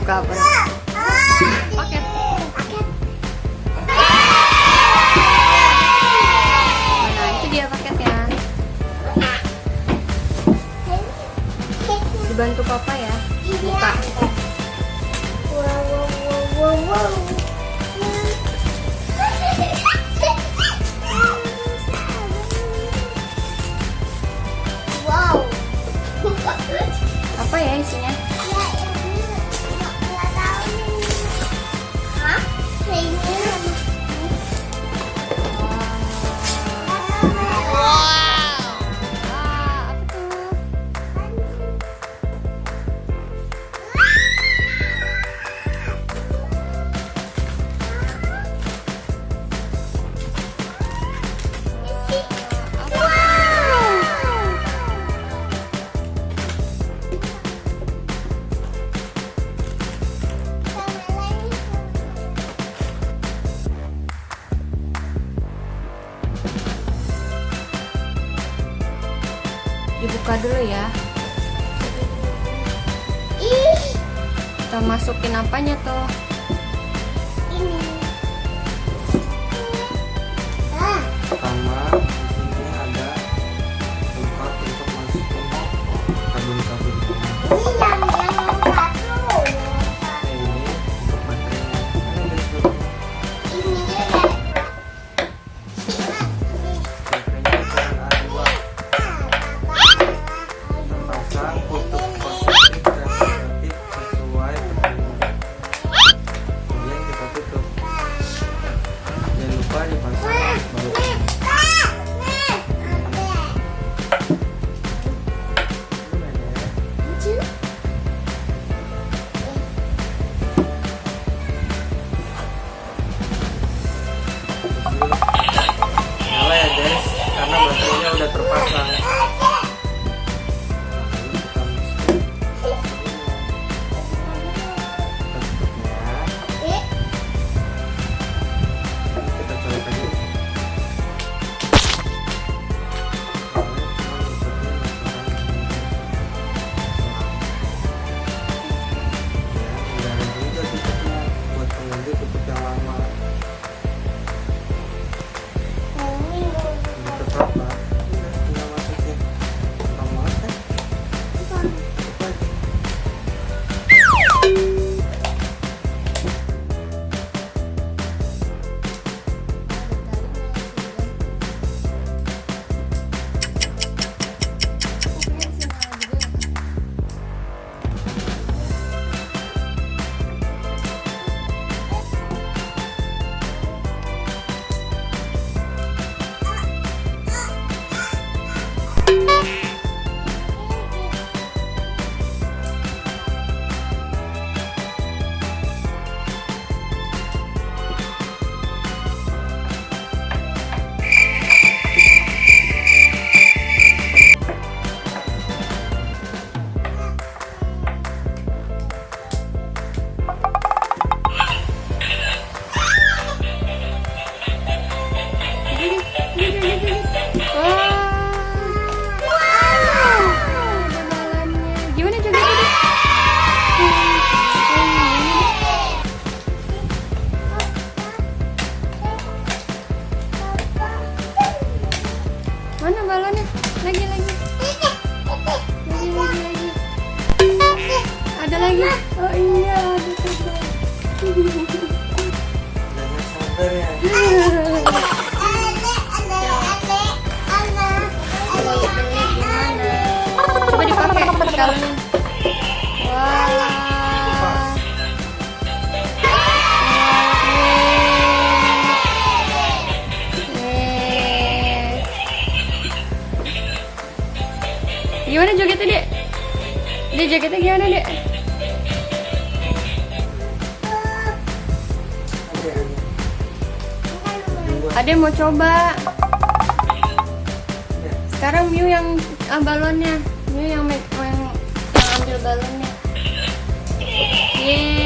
Buka apa? Paket. Mana itu dia paketnya. Dibantu papa ya. Buka. Wow. Apa ya isinya? Dibuka dulu ya. Kita masukin apanya tuh? Pertama di sini ada tempat untuk masukin sabun-sabun. Ini untuk baterainya. Mana guys dulu? Baterainya cuma A2. Pasang kutub positif dan negatif sesuai petunjuk. Kemudian kita tutup. Jangan lupa dipasang baut ini. Nyala ya guys, karena baterainya udah terpasang. Kita colok aja. Udah ada juga tutupnya buat pengganti tutup yang lama. Tutup apa? Udah tinggal masukin. Gampang banget kan? Tutup aja. Ada balonnya. Gimana jogetnya? Mana balonnya? Lagi. Ada lagi. Oh iya, ada juga. Udah nggak sabar ya. Gimana? Coba dipakai kalungnya. Wah. Gimana jogetnya, Dek? Dek, jogetnya gimana, Dek? Ade mau coba. Sekarang Miu yang balonnya. Miu yang ambil balonnya. Yeay.